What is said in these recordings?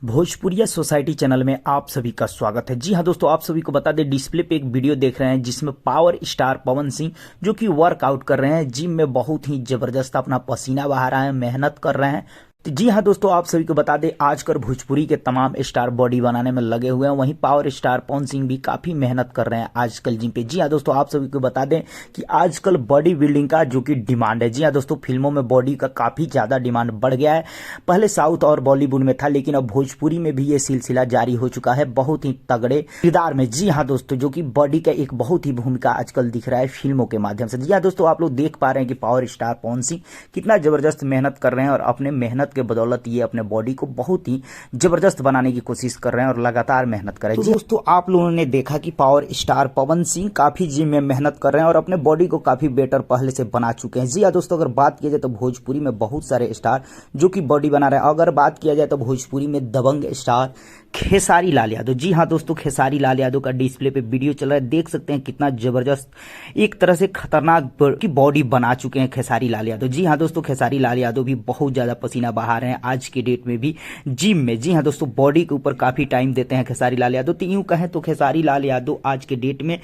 भोजपुरिया society channel में आप सभी का स्वागत है। जी हाँ दोस्तों, आप सभी को बता दें डिस्प्ले पे एक वीडियो देख रहे हैं जिसमें पावर स्टार पवन सिंह जो कि वर्कआउट कर रहे हैं, जिम में बहुत ही जबरदस्त अपना पसीना बहा रहे हैं, मेहनत कर रहे हैं। तो जी हाँ दोस्तों, आप सभी को बता दें आजकल भोजपुरी के तमाम स्टार बॉडी बनाने में लगे हुए हैं, वहीं पावर स्टार पवन सिंह भी काफी मेहनत कर रहे हैं आजकल जिम पे। जी हाँ दोस्तों, आप सभी को बता दें कि आजकल बॉडी बिल्डिंग का जो कि डिमांड है, जी हाँ दोस्तों, फिल्मों में बॉडी का काफी ज्यादा डिमांड बढ़ गया है। पहले साउथ और बॉलीवुड में था, लेकिन अब भोजपुरी में भी ये सिलसिला जारी हो चुका है बहुत ही तगड़े किरदार में। जी हाँ दोस्तों, जो कि बॉडी का एक बहुत ही भूमिका आजकल दिख रहा है फिल्मों के माध्यम से। जी हाँ दोस्तों, आप लोग देख पा रहे हैं कि पावर स्टार पवन सिंह कितना जबरदस्त मेहनत कर रहे हैं और अपने मेहनत के बदौलत ये अपने बॉडी को बहुत ही जबरदस्त बनाने की कोशिश कर रहे हैं और लगातार मेहनत कर रहे हैं। तो दोस्तों, आप लोगों ने देखा कि पावर स्टार पवन सिंह काफी जिम में मेहनत कर रहे हैं और अपने बॉडी को काफी बेटर पहले से बना चुके हैं। जी हाँ दोस्तों, अगर बात किया जाए तो भोजपुरी में बहुत सारे स्टार जो कि बॉडी बना रहे हैं। अगर बात किया जाए तो भोजपुरी में दबंग स्टार खेसारी लाल यादव, जी हाँ दोस्तों, खेसारी लाल यादव का डिस्प्ले पे वीडियो चल रहा है। देख सकते हैं कितना जबरदस्त एक तरह से खतरनाक की बॉडी बना चुके हैं खेसारी लाल यादव। जी हाँ दोस्तों, खेसारी लाल यादव भी बहुत ज्यादा पसीना बहा रहे हैं आज के डेट में भी जिम में। जी हाँ दोस्तों, बॉडी के ऊपर काफी टाइम देते हैं खेसारी लाल यादव। तो यूं कहें तो खेसारी लाल यादव आज के डेट में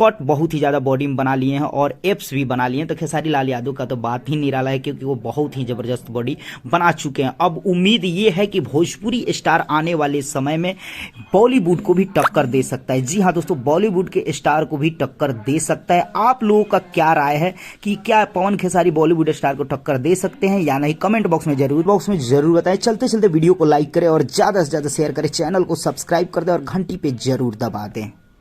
कट बहुत ही ज्यादा बॉडी में बना लिए हैं और एप्स भी बना लिए हैं। तो खेसारी लाल यादव का तो बात ही निराला है, क्योंकि वो बहुत ही जबरदस्त बॉडी बना चुके हैं। अब उम्मीद ये है कि भोजपुरी स्टार आने वाले समय में बॉलीवुड को भी टक्कर दे सकता है। जी हाँ दोस्तों, बॉलीवुड के स्टार को भी टक्कर दे सकता है। आप लोगों का क्या राय है कि क्या पवन खेसारी बॉलीवुड स्टार को टक्कर दे सकते हैं या नहीं? कमेंट बॉक्स में जरूर बताएं। चलते चलते वीडियो को लाइक करें और ज्यादा से ज्यादा शेयर करें, चैनल को सब्सक्राइब कर दें और घंटी पे जरूर दबा दें।